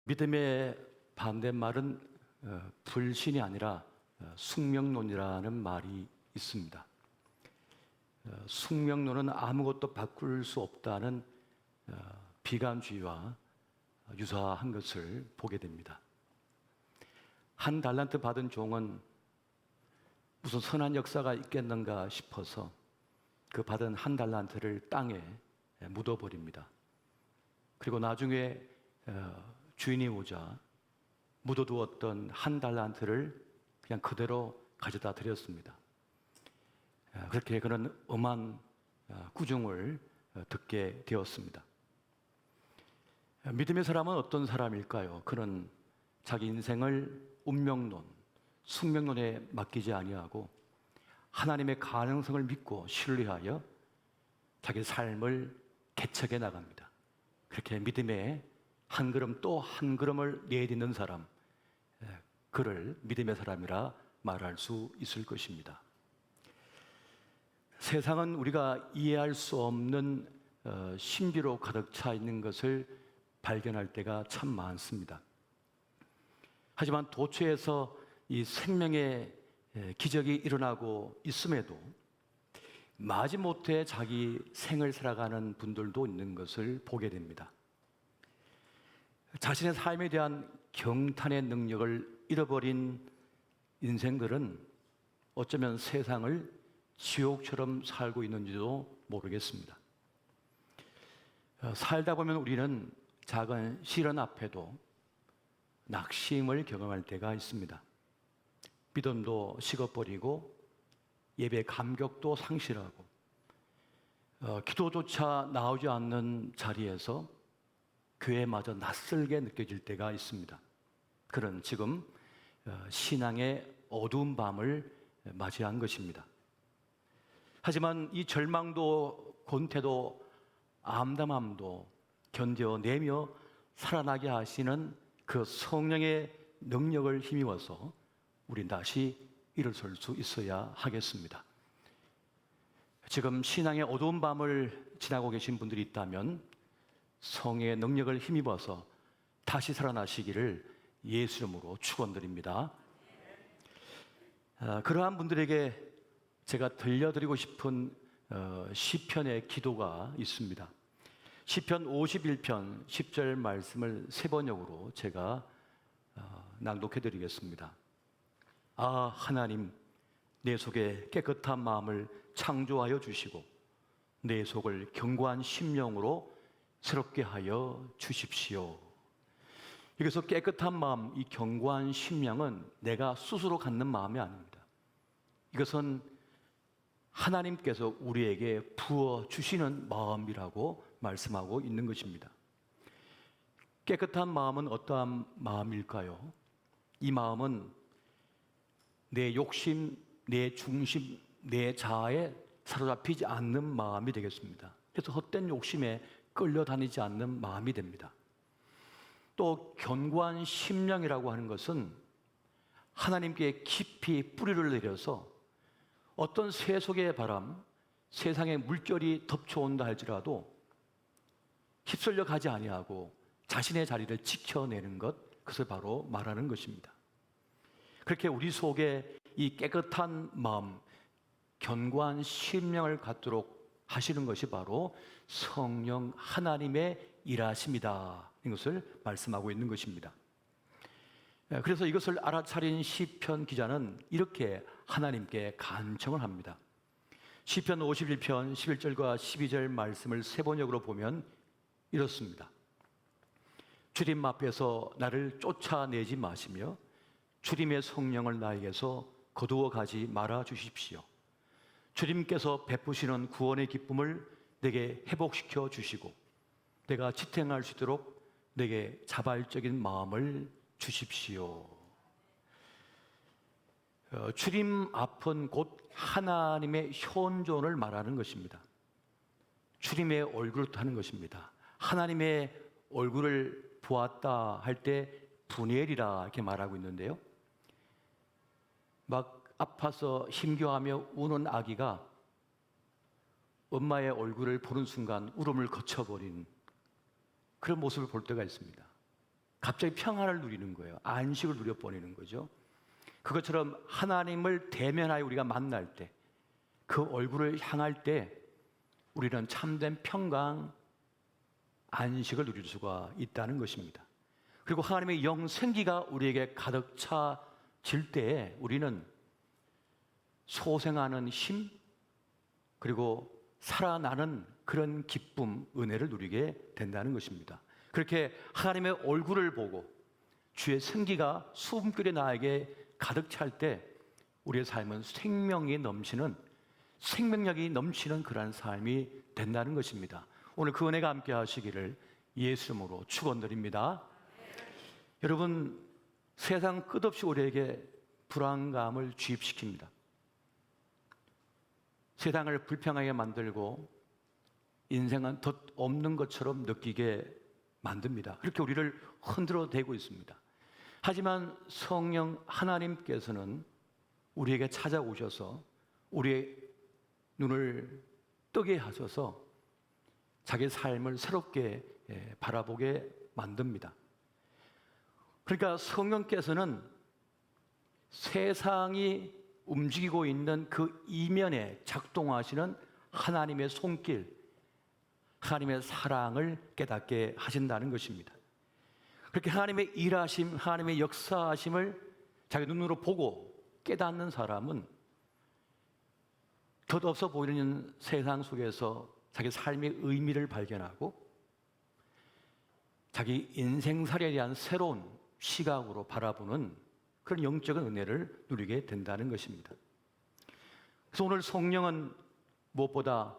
믿음의 반대말은 불신이 아니라 숙명론이라는 말이 있습니다. 숙명론은 아무것도 바꿀 수 없다는 비관주의와 유사한 것을 보게 됩니다. 한 달란트 받은 종은 무슨 선한 역사가 있겠는가 싶어서 그 받은 한 달란트를 땅에 묻어버립니다. 그리고 나중에 주인이 오자 묻어두었던 한 달란트를 그냥 그대로 가져다 드렸습니다. 그렇게 그는 엄한 꾸중을 듣게 되었습니다. 믿음의 사람은 어떤 사람일까요? 그는 자기 인생을 운명론, 숙명론에 맡기지 아니하고 하나님의 가능성을 믿고 신뢰하여 자기 삶을 개척해 나갑니다. 그렇게 믿음의 한 걸음 또 한 걸음을 내딛는 사람, 그를 믿음의 사람이라 말할 수 있을 것입니다. 세상은 우리가 이해할 수 없는 신비로 가득 차 있는 것을 발견할 때가 참 많습니다. 하지만 도처에서 이 생명의 기적이 일어나고 있음에도 마지못해 자기 생을 살아가는 분들도 있는 것을 보게 됩니다. 자신의 삶에 대한 경탄의 능력을 잃어버린 인생들은 어쩌면 세상을 지옥처럼 살고 있는지도 모르겠습니다. 살다 보면 우리는 작은 시련 앞에도 낙심을 경험할 때가 있습니다. 믿음도 식어버리고 예배 감격도 상실하고 기도조차 나오지 않는 자리에서 교회마저 낯설게 느껴질 때가 있습니다. 그런 지금 신앙의 어두운 밤을 맞이한 것입니다. 하지만 이 절망도 권태도 암담함도 견뎌내며 살아나게 하시는 그 성령의 능력을 힘입어서 우린 다시 일어설 수 있어야 하겠습니다. 지금 신앙의 어두운 밤을 지나고 계신 분들이 있다면 성의 능력을 힘입어서 다시 살아나시기를 예수 이름으로 축원드립니다. 그러한 분들에게 제가 들려드리고 싶은 시편의 기도가 있습니다. 시편 51편 10절 말씀을 세 번역으로 제가 낭독해 드리겠습니다. 아, 하나님, 내 속에 깨끗한 마음을 창조하여 주시고 내 속을 견고한 심령으로 새롭게 하여 주십시오. 여기서 깨끗한 마음, 이 견고한 심령은 내가 스스로 갖는 마음이 아닙니다. 이것은 하나님께서 우리에게 부어주시는 마음이라고 말씀하고 있는 것입니다. 깨끗한 마음은 어떠한 마음일까요? 이 마음은 내 욕심, 내 중심, 내 자아에 사로잡히지 않는 마음이 되겠습니다. 그래서 헛된 욕심에 끌려다니지 않는 마음이 됩니다. 또 견고한 심령이라고 하는 것은 하나님께 깊이 뿌리를 내려서 어떤 세속의 바람, 세상의 물결이 덮쳐온다 할지라도 휩쓸려 가지 아니하고 자신의 자리를 지켜내는 것, 그것을 바로 말하는 것입니다. 그렇게 우리 속에 이 깨끗한 마음, 견고한 심령을 갖도록 하시는 것이 바로 성령 하나님의 일하심이다, 이것을 말씀하고 있는 것입니다. 그래서 이것을 알아차린 시편 기자는 이렇게 하나님께 간청을 합니다. 시편 51편 11절과 12절 말씀을 세 번역으로 보면 이렇습니다. 주님 앞에서 나를 쫓아내지 마시며 주님의 성령을 나에게서 거두어 가지 말아 주십시오. 주님께서 베푸시는 구원의 기쁨을 내게 회복시켜 주시고 내가 지탱할 수 있도록 내게 자발적인 마음을 주십시오. 주님 앞은 곧 하나님의 현존을 말하는 것입니다. 주님의 얼굴을 뜻하는 것입니다. 하나님의 얼굴을 보았다 할 때 분엘이라 이렇게 말하고 있는데요. 막 아파서 힘겨워하며 우는 아기가 엄마의 얼굴을 보는 순간 울음을 거쳐버린 그런 모습을 볼 때가 있습니다. 갑자기 평안을 누리는 거예요. 안식을 누려버리는 거죠. 그것처럼 하나님을 대면하여 우리가 만날 때, 그 얼굴을 향할 때 우리는 참된 평강, 안식을 누릴 수가 있다는 것입니다. 그리고 하나님의 영생기가 우리에게 가득 차질 때에 우리는 소생하는 힘, 그리고 살아나는 그런 기쁨, 은혜를 누리게 된다는 것입니다. 그렇게 하나님의 얼굴을 보고 주의 생기가 수분결에 나에게 가득 찰 때 우리의 삶은 생명이 넘치는, 생명력이 넘치는 그러한 삶이 된다는 것입니다. 오늘 그 은혜가 함께 하시기를 예수 이름으로 축원드립니다. 여러분, 세상 끝없이 우리에게 불안감을 주입시킵니다. 세상을 불평하게 만들고 인생은 덧 없는 것처럼 느끼게 만듭니다. 그렇게 우리를 흔들어 대고 있습니다. 하지만 성령 하나님께서는 우리에게 찾아오셔서 우리의 눈을 뜨게 하셔서 자기 삶을 새롭게 바라보게 만듭니다. 그러니까 성령께서는 세상이 움직이고 있는 그 이면에 작동하시는 하나님의 손길, 하나님의 사랑을 깨닫게 하신다는 것입니다. 그렇게 하나님의 일하심, 하나님의 역사하심을 자기 눈으로 보고 깨닫는 사람은 덧없어 보이는 세상 속에서 자기 삶의 의미를 발견하고 자기 인생살이에 대한 새로운 시각으로 바라보는 그런 영적인 은혜를 누리게 된다는 것입니다. 그래서 오늘 성령은 무엇보다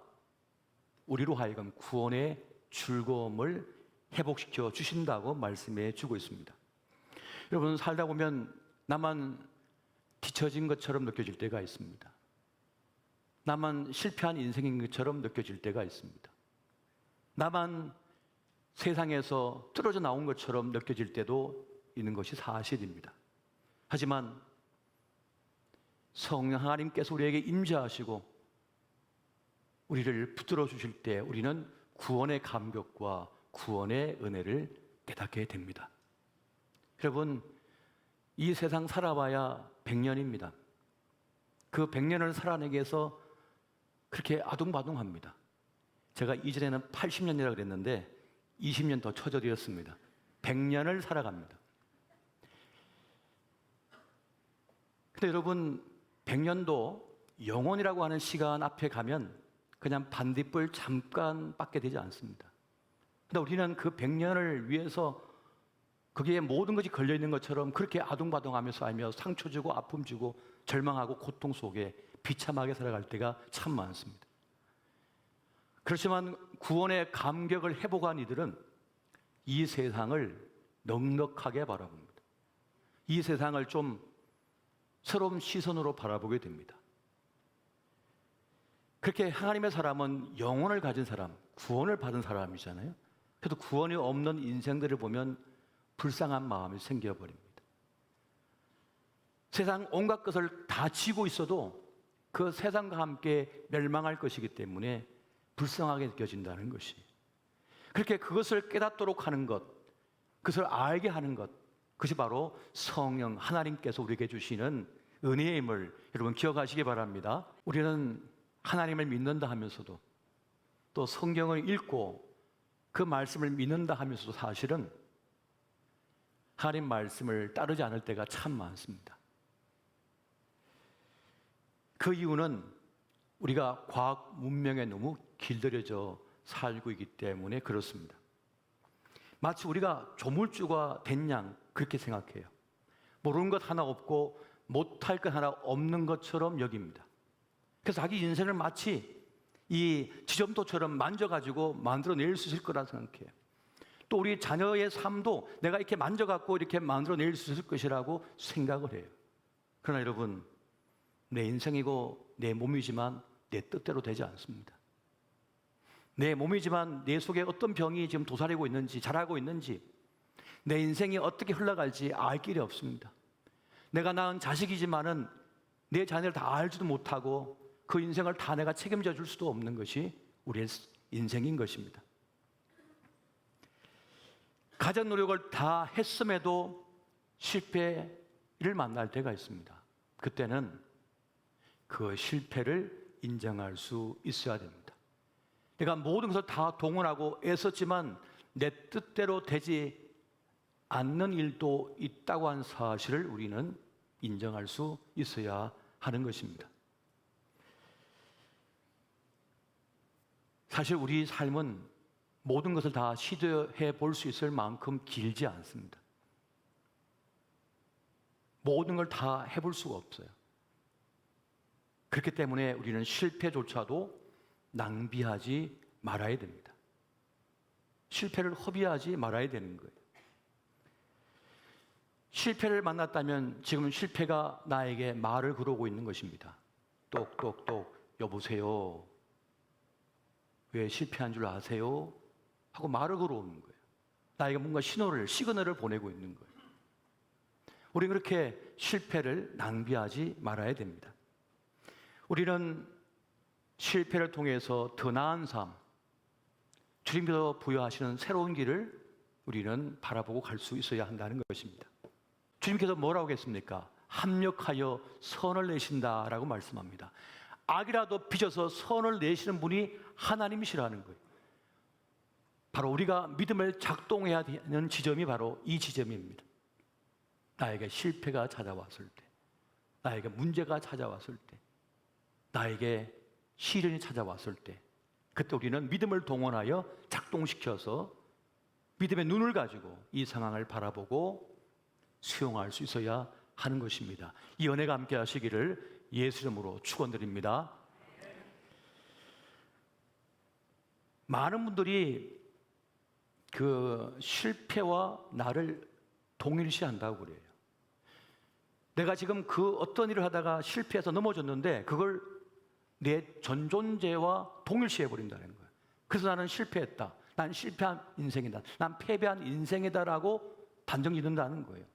우리로 하여금 구원의 즐거움을 회복시켜 주신다고 말씀해 주고 있습니다. 여러분, 살다 보면 나만 뒤처진 것처럼 느껴질 때가 있습니다. 나만 실패한 인생인 것처럼 느껴질 때가 있습니다. 나만 세상에서 떨어져 나온 것처럼 느껴질 때도 있는 것이 사실입니다. 하지만 성령 하나님께서 우리에게 임재하시고 우리를 붙들어 주실 때 우리는 구원의 감격과 구원의 은혜를 깨닫게 됩니다. 여러분, 이 세상 살아봐야 100년입니다. 그 100년을 살아내기 위해서 그렇게 아둥바둥합니다. 제가 이전에는 80년이라고 그랬는데 20년 더 쳐져드렸습니다. 100년을 살아갑니다. 근데 여러분, 100년도 영원이라고 하는 시간 앞에 가면 그냥 반딧불 잠깐밖에 되지 않습니다. 근데 우리는 그 100년을 위해서 거기에 모든 것이 걸려있는 것처럼 그렇게 아둥바둥하면서 살며 상처 주고 아픔 주고 절망하고 고통 속에 비참하게 살아갈 때가 참 많습니다. 그렇지만 구원의 감격을 회복한 이들은 이 세상을 넉넉하게 바라봅니다. 이 세상을 좀 새로운 시선으로 바라보게 됩니다. 그렇게 하나님의 사람은 영혼을 가진 사람, 구원을 받은 사람이잖아요. 그래도 구원이 없는 인생들을 보면 불쌍한 마음이 생겨버립니다. 세상 온갖 것을 다 쥐고 있어도 그 세상과 함께 멸망할 것이기 때문에 불쌍하게 느껴진다는 것이. 그렇게 그것을 깨닫도록 하는 것, 그것을 알게 하는 것, 그것이 바로 성령 하나님께서 우리에게 주시는 은혜임을 여러분 기억하시기 바랍니다. 우리는 하나님을 믿는다 하면서도 또 성경을 읽고 그 말씀을 믿는다 하면서도 사실은 하나님 말씀을 따르지 않을 때가 참 많습니다. 그 이유는 우리가 과학 문명에 너무 길들여져 살고 있기 때문에 그렇습니다. 마치 우리가 조물주가 된 양 그렇게 생각해요. 모르는 것 하나 없고 못할 것 하나 없는 것처럼 여깁니다. 그래서 자기 인생을 마치 이 지점도처럼 만져가지고 만들어낼 수 있을 거라 생각해요. 또 우리 자녀의 삶도 내가 이렇게 만져갖고 이렇게 만들어낼 수 있을 것이라고 생각을 해요. 그러나 여러분, 내 인생이고 내 몸이지만 내 뜻대로 되지 않습니다. 내 몸이지만 내 속에 어떤 병이 지금 도사리고 있는지, 자라고 있는지, 내 인생이 어떻게 흘러갈지 알 길이 없습니다. 내가 낳은 자식이지만은 내 자녀를 다 알지도 못하고 그 인생을 다 내가 책임져 줄 수도 없는 것이 우리의 인생인 것입니다. 가장 노력을 다 했음에도 실패를 만날 때가 있습니다. 그때는 그 실패를 인정할 수 있어야 됩니다. 내가 모든 것을 다 동원하고 애썼지만 내 뜻대로 되지 않는 일도 있다고 하는 사실을 우리는 인정할 수 있어야 하는 것입니다. 사실 우리 삶은 모든 것을 다 시도해 볼 수 있을 만큼 길지 않습니다. 모든 걸 다 해볼 수가 없어요. 그렇기 때문에 우리는 실패조차도 낭비하지 말아야 됩니다. 실패를 허비하지 말아야 되는 거예요. 실패를 만났다면 지금 실패가 나에게 말을 걸어오고 있는 것입니다. 똑똑똑, 여보세요. 왜 실패한 줄 아세요? 하고 말을 걸어오는 거예요. 나에게 뭔가 시그널을 보내고 있는 거예요. 우리는 그렇게 실패를 낭비하지 말아야 됩니다. 우리는 실패를 통해서 더 나은 삶, 주님께서 부여하시는 새로운 길을 우리는 바라보고 갈 수 있어야 한다는 것입니다. 주님께서 뭐라고 했습니까? 합력하여 선을 내신다라고 말씀합니다. 악이라도 빚어서 선을 내시는 분이 하나님이시라는 거예요. 바로 우리가 믿음을 작동해야 되는 지점이 바로 이 지점입니다. 나에게 실패가 찾아왔을 때, 나에게 문제가 찾아왔을 때, 나에게 시련이 찾아왔을 때, 그때 우리는 믿음을 동원하여 작동시켜서 믿음의 눈을 가지고 이 상황을 바라보고 수용할 수 있어야 하는 것입니다. 이 은혜가 함께 하시기를 예수 이름으로 축원드립니다. 많은 분들이 그 실패와 나를 동일시한다고 그래요. 내가 지금 그 어떤 일을 하다가 실패해서 넘어졌는데 그걸 내 전 존재와 동일시해 버린다는 거예요. 그래서 나는 실패했다. 난 실패한 인생이다. 난 패배한 인생이다라고 단정 짓는다는 거예요.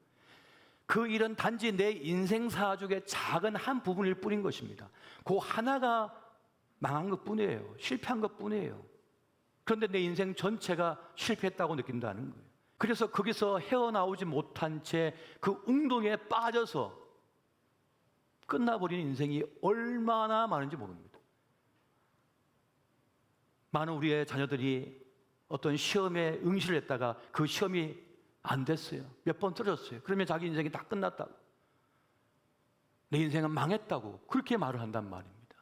그 일은 단지 내 인생사 중에 작은 한 부분일 뿐인 것입니다. 그 하나가 망한 것뿐이에요. 실패한 것뿐이에요. 그런데 내 인생 전체가 실패했다고 느낀다는 거예요. 그래서 거기서 헤어나오지 못한 채 그 웅덩이에 빠져서 끝나버린 인생이 얼마나 많은지 모릅니다. 많은 우리의 자녀들이 어떤 시험에 응시를 했다가 그 시험이 안 됐어요. 몇 번 떨어졌어요. 그러면 자기 인생이 다 끝났다고, 내 인생은 망했다고 그렇게 말을 한단 말입니다.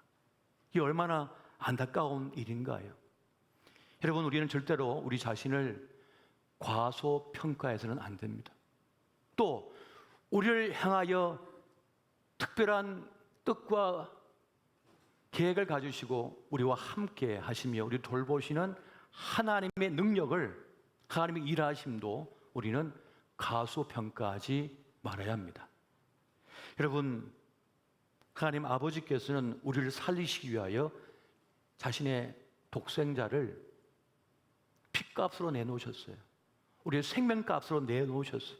이게 얼마나 안타까운 일인가요? 여러분, 우리는 절대로 우리 자신을 과소평가해서는 안 됩니다. 또 우리를 향하여 특별한 뜻과 계획을 가지시고 우리와 함께 하시며 우리 돌보시는 하나님의 능력을, 하나님의 일하심도 우리는 과소평가하지 말아야 합니다. 여러분, 하나님 아버지께서는 우리를 살리시기 위하여 자신의 독생자를 핏값으로 내놓으셨어요. 우리의 생명값으로 내놓으셨어요.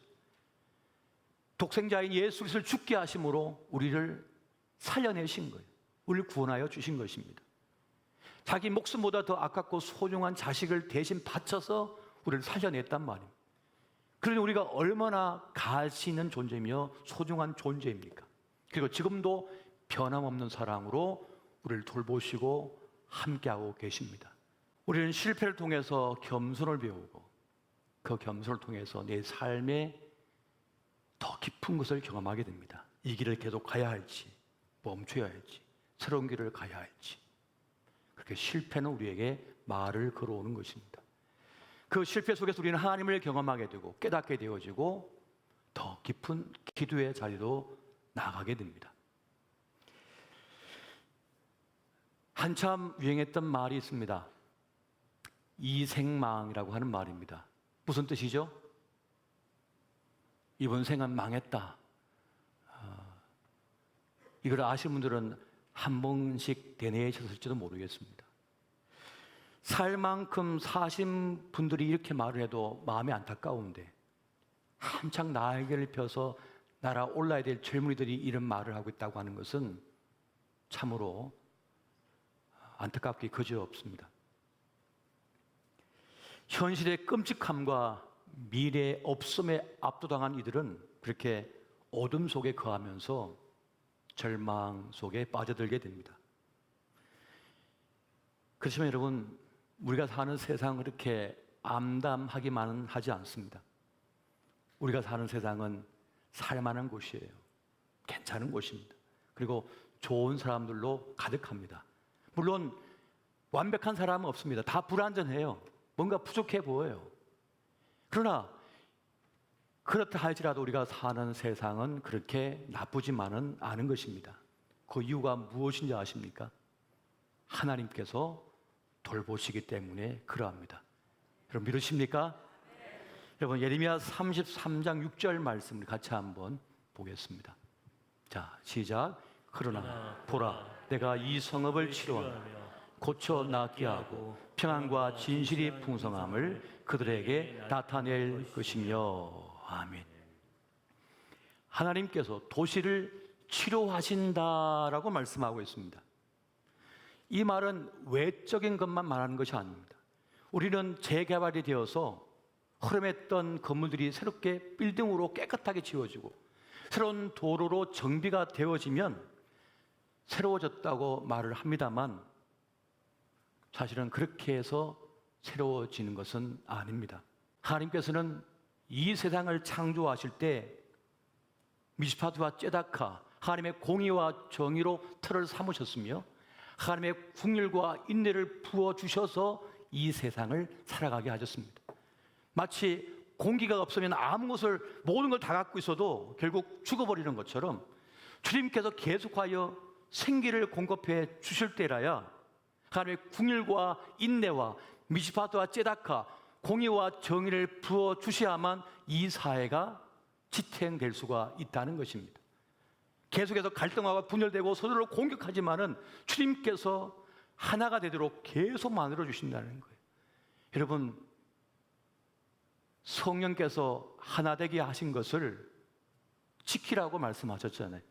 독생자인 예수 그리스도를 죽게 하심으로 우리를 살려내신 거예요. 우리를 구원하여 주신 것입니다. 자기 목숨보다 더 아깝고 소중한 자식을 대신 바쳐서 우리를 살려냈단 말입니다. 그러니 우리가 얼마나 가치 있는 존재이며 소중한 존재입니까? 그리고 지금도 변함없는 사랑으로 우리를 돌보시고 함께하고 계십니다. 우리는 실패를 통해서 겸손을 배우고 그 겸손을 통해서 내 삶에 더 깊은 것을 경험하게 됩니다. 이 길을 계속 가야 할지 멈춰야 할지 새로운 길을 가야 할지, 그렇게 실패는 우리에게 말을 걸어오는 것입니다. 그 실패 속에서 우리는 하나님을 경험하게 되고 깨닫게 되어지고 더 깊은 기도의 자리로 나가게 됩니다. 한참 유행했던 말이 있습니다. 이생망이라고 하는 말입니다. 무슨 뜻이죠? 이번 생은 망했다. 이걸 아시는 분들은 한 번씩 되뇌셨을지도 모르겠습니다. 살 만큼 사신 분들이 이렇게 말을 해도 마음이 안타까운데 한창 날개를 펴서 날아올라야 될 젊은이들이 이런 말을 하고 있다고 하는 것은 참으로 안타깝게 그지없습니다. 현실의 끔찍함과 미래의 없음에 압도당한 이들은 그렇게 어둠 속에 거하면서 절망 속에 빠져들게 됩니다. 그렇지만 여러분, 우리가 사는 세상은 그렇게 암담하기만은 하지 않습니다. 우리가 사는 세상은 살만한 곳이에요. 괜찮은 곳입니다. 그리고 좋은 사람들로 가득합니다. 물론 완벽한 사람은 없습니다. 다 불완전해요. 뭔가 부족해 보여요. 그러나 그렇다 할지라도 우리가 사는 세상은 그렇게 나쁘지만은 않은 것입니다. 그 이유가 무엇인지 아십니까? 하나님께서 돌보시기 때문에 그러합니다. 여러분 믿으십니까? 네. 여러분 예레미야 33장 6절 말씀을 같이 한번 보겠습니다. 자, 시작. 그러나 보라, 내가 이 성읍을 치료하며 고쳐 낫게 하고 평안과 진실이 풍성함을 그들에게 나타낼 것이며. 아멘. 하나님께서 도시를 치료하신다라고 말씀하고 있습니다. 이 말은 외적인 것만 말하는 것이 아닙니다. 우리는 재개발이 되어서 허름했던 건물들이 새롭게 빌딩으로 깨끗하게 지어지고 새로운 도로로 정비가 되어지면 새로워졌다고 말을 합니다만 사실은 그렇게 해서 새로워지는 것은 아닙니다. 하나님께서는 이 세상을 창조하실 때 미스파트와 째다카, 하나님의 공의와 정의로 틀을 삼으셨으며 하나님의 국률과 인내를 부어주셔서 이 세상을 살아가게 하셨습니다. 마치 공기가 없으면 모든 걸 다 갖고 있어도 결국 죽어버리는 것처럼 주님께서 계속하여 생기를 공급해 주실 때라야 하나님의 국률과 인내와 미스파트와 째다카, 공의와 정의를 부어주셔야만 이 사회가 지탱될 수가 있다는 것입니다. 계속해서 갈등하고 분열되고 서로를 공격하지만은 주님께서 하나가 되도록 계속 만들어 주신다는 거예요. 여러분, 성령께서 하나 되게 하신 것을 지키라고 말씀하셨잖아요.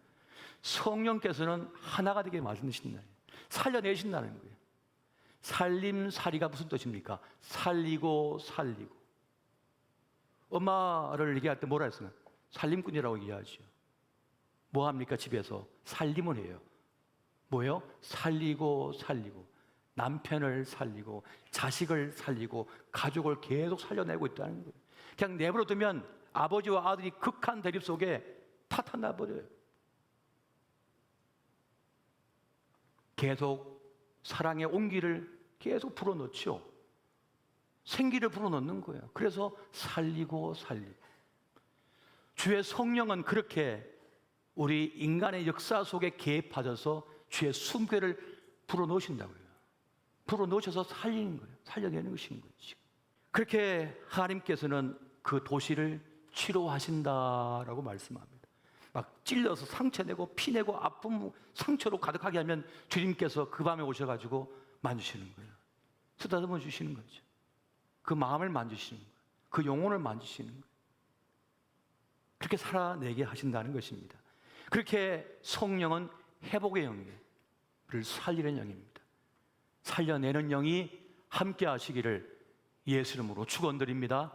성령께서는 하나가 되게 만드신다는 거예요. 살려내신다는 거예요. 살림살이가 무슨 뜻입니까? 살리고 살리고. 엄마를 얘기할 때 뭐라 했어요? 살림꾼이라고 얘기하죠. 뭐 합니까? 집에서 살림을 해요. 뭐요? 살리고 살리고 남편을 살리고 자식을 살리고 가족을 계속 살려내고 있다는 거예요. 그냥 내버려 두면 아버지와 아들이 극한 대립 속에 타탄나 버려요. 계속 사랑의 온기를 계속 불어넣죠. 생기를 불어넣는 거예요. 그래서 살리고 살리고. 주의 성령은 그렇게 우리 인간의 역사 속에 개입하셔서 주의 숨결을 불어넣으신다고요. 불어넣으셔서 살리는 거예요. 살려내는 것인 거죠. 그렇게 하나님께서는 그 도시를 치료하신다라고 말씀합니다. 막 찔러서 상처내고 피내고 아픔 상처로 가득하게 하면 주님께서 그 밤에 오셔가지고 만지시는 거예요. 쓰다듬어 주시는 거죠. 그 마음을 만지시는 거예요. 그 영혼을 만지시는 거예요. 그렇게 살아내게 하신다는 것입니다. 그렇게 성령은 회복의 영이에요. 를 살리는 영입니다. 살려내는 영이 함께 하시기를 예수 이름으로 축원드립니다.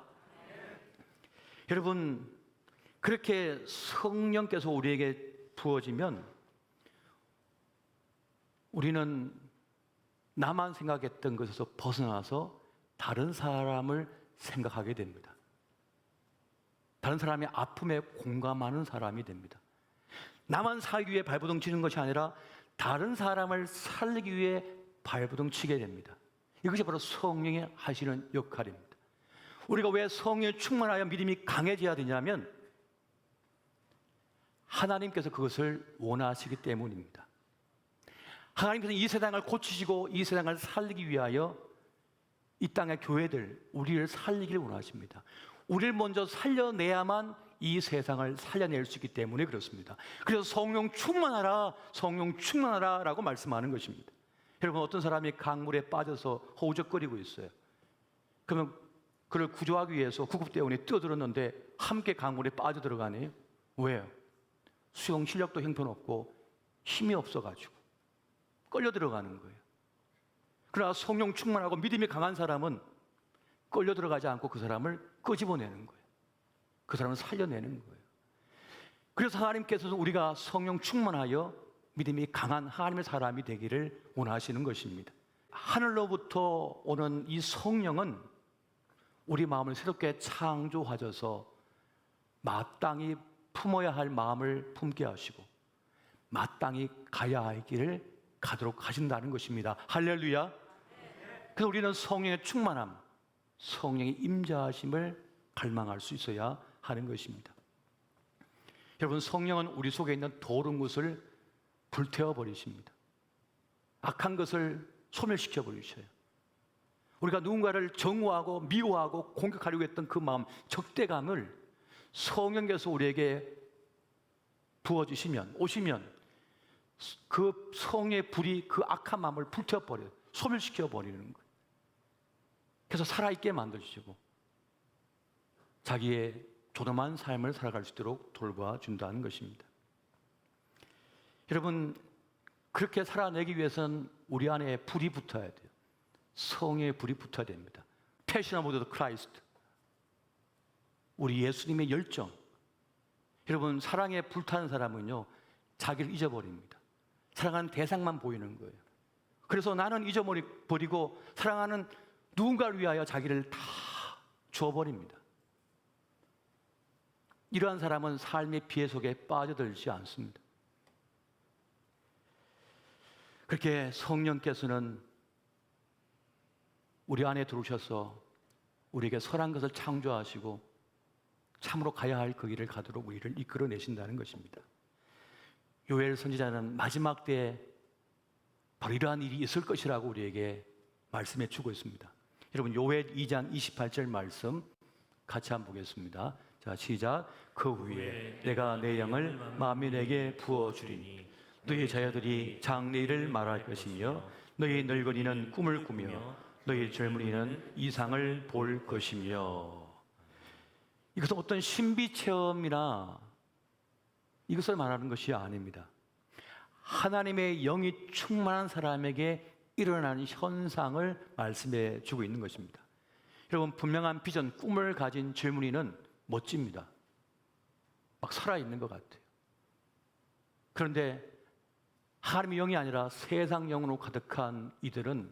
여러분, 그렇게 성령께서 우리에게 부어지면 우리는 나만 생각했던 것에서 벗어나서 다른 사람을 생각하게 됩니다. 다른 사람의 아픔에 공감하는 사람이 됩니다. 나만 살기 위해 발버둥 치는 것이 아니라 다른 사람을 살리기 위해 발버둥 치게 됩니다. 이것이 바로 성령이 하시는 역할입니다. 우리가 왜 성령에 충만하여 믿음이 강해져야 되냐면 하나님께서 그것을 원하시기 때문입니다. 하나님께서 이 세상을 고치시고 이 세상을 살리기 위하여 이 땅의 교회들, 우리를 살리기를 원하십니다. 우리를 먼저 살려내야만 이 세상을 살려낼 수 있기 때문에 그렇습니다. 그래서 성령 충만하라, 성령 충만하라 라고 말씀하는 것입니다. 여러분, 어떤 사람이 강물에 빠져서 허우적거리고 있어요. 그러면 그를 구조하기 위해서 구급대원이 뛰어들었는데 함께 강물에 빠져들어가네요. 왜요? 수영 실력도 형편없고 힘이 없어가지고 끌려 들어가는 거예요. 그러나 성령 충만하고 믿음이 강한 사람은 끌려 들어가지 않고 그 사람을 끄집어내는 거예요. 그 사람을 살려내는 거예요. 그래서 하나님께서는 우리가 성령 충만하여 믿음이 강한 하나님의 사람이 되기를 원하시는 것입니다. 하늘로부터 오는 이 성령은 우리 마음을 새롭게 창조하셔서 마땅히 품어야 할 마음을 품게 하시고 마땅히 가야 할 길을 가도록 하신다는 것입니다. 할렐루야. 그래서 우리는 성령의 충만함, 성령의 임재하심을 갈망할 수 있어야 하는 것입니다. 여러분, 성령은 우리 속에 있는 더러운 것을 불태워 버리십니다. 악한 것을 소멸시켜 버리셔요. 우리가 누군가를 정오하고 미워하고 공격하려고 했던 그 마음, 적대감을 성령께서 우리에게 부어주시면, 오시면 그 성령의 불이 그 악한 마음을 불태워 버려요. 소멸시켜 버리는 거예요. 그래서 살아있게 만들어주시고 자기의 조덤한 삶을 살아갈 수 있도록 돌봐준다는 것입니다. 여러분, 그렇게 살아내기 위해서는 우리 안에 불이 붙어야 돼요. 성의 불이 붙어야 됩니다. Passion of the Christ, 우리 예수님의 열정. 여러분, 사랑에 불타는 사람은요, 자기를 잊어버립니다. 사랑하는 대상만 보이는 거예요. 그래서 나는 잊어버리고 사랑하는 누군가를 위하여 자기를 다 주어버립니다. 이러한 사람은 삶의 피해 속에 빠져들지 않습니다. 그렇게 성령께서는 우리 안에 들어오셔서 우리에게 선한 것을 창조하시고 참으로 가야 할 그 길을 가도록 우리를 이끌어내신다는 것입니다. 요엘 선지자는 마지막 때에 바로 이러한 일이 있을 것이라고 우리에게 말씀해 주고 있습니다. 여러분, 요엘 2장 28절 말씀 같이 한번 보겠습니다. 자, 시작. 그 후에 내가 내 영을 만민에게 부어주리니 너희 자녀들이 장래일을 말할 것이며 너희 늙은이는 꿈을 꾸며 너희 젊은이는 이상을 볼 것이며. 이것은 어떤 신비 체험이나 이것을 말하는 것이 아닙니다. 하나님의 영이 충만한 사람에게 일어나는 현상을 말씀해 주고 있는 것입니다. 여러분, 분명한 비전, 꿈을 가진 젊은이는 멋집니다. 막 살아있는 것 같아요. 그런데 하나님의 영이 아니라 세상 영으로 가득한 이들은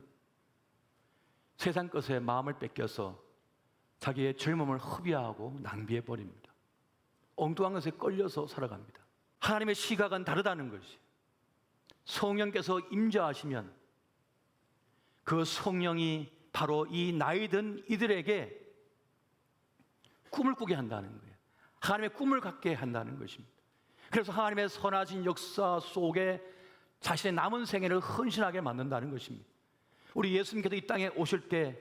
세상 것에 마음을 뺏겨서 자기의 젊음을 허비하고 낭비해 버립니다. 엉뚱한 것에 끌려서 살아갑니다. 하나님의 시각은 다르다는 것이, 성령께서 임재하시면 그 성령이 바로 이 나이든 이들에게 꿈을 꾸게 한다는 거예요. 하나님의 꿈을 갖게 한다는 것입니다. 그래서 하나님의 선하신 역사 속에 자신의 남은 생애를 헌신하게 만든다는 것입니다. 우리 예수님께서 이 땅에 오실 때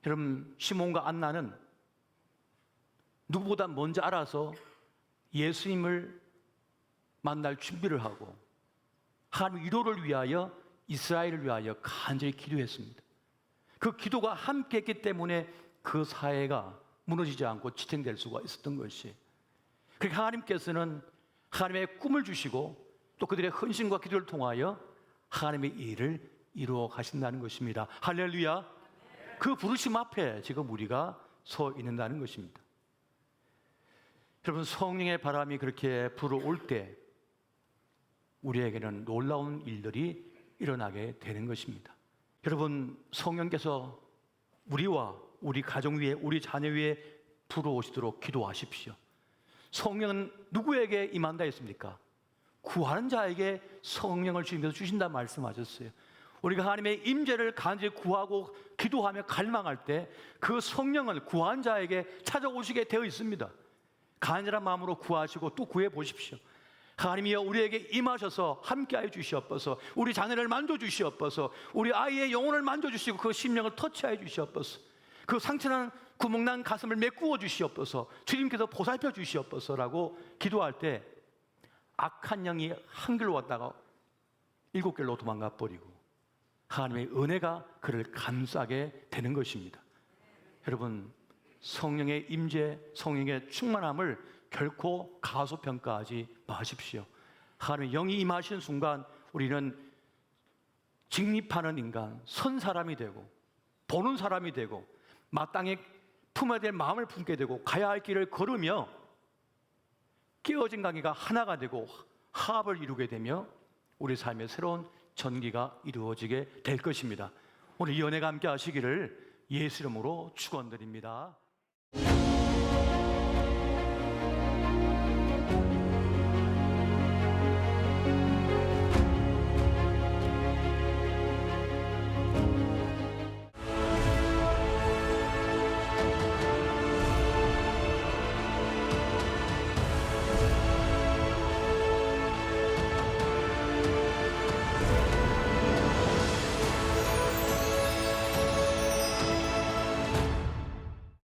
여러분, 시몬과 안나는 누구보다 먼저 알아서 예수님을 만날 준비를 하고 하나님 위로를 위하여, 이스라엘을 위하여 간절히 기도했습니다. 그 기도가 함께 했기 때문에 그 사회가 무너지지 않고 지탱될 수가 있었던 것이, 그러니까 하나님께서는 하나님의 꿈을 주시고 또 그들의 헌신과 기도를 통하여 하나님의 일을 이루어 가신다는 것입니다. 할렐루야. 그 부르심 앞에 지금 우리가 서 있는다는 것입니다. 여러분, 성령의 바람이 그렇게 불어올 때 우리에게는 놀라운 일들이 일어나게 되는 것입니다. 여러분, 성령께서 우리와 우리 가정 위에, 우리 자녀 위에 불어오시도록 기도하십시오. 성령은 누구에게 임한다 했습니까? 구하는 자에게 성령을 주님께서 주신다 말씀하셨어요. 우리가 하나님의 임재를 간절히 구하고 기도하며 갈망할 때 그 성령은 구한 자에게 찾아오시게 되어 있습니다. 간절한 마음으로 구하시고 또 구해 보십시오. 하나님이여, 우리에게 임하셔서 함께하여 주시옵소서. 우리 자녀를 만져주시옵소서. 우리 아이의 영혼을 만져주시고 그 심령을 터치하여 주시옵소서. 그 상처난 구멍난 가슴을 메꾸어 주시옵소서. 주님께서 보살펴 주시옵소서라고 기도할 때 악한 영이 한 길로 왔다가 7길로 도망가 버리고 하나님의 은혜가 그를 감싸게 되는 것입니다. 여러분, 성령의 임재, 성령의 충만함을 결코 가소평가하지 마십시오. 하나님의 영이 임하신 순간 우리는 직립하는 인간, 선 사람이 되고 보는 사람이 되고 마땅히 품어야 될 마음을 품게 되고 가야 할 길을 걸으며 깨어진 관계가 하나가 되고 화합을 이루게 되며 우리 삶의 새로운 전기가 이루어지게 될 것입니다. 오늘 이 은혜가 함께 하시기를 예수 이름으로 축원드립니다.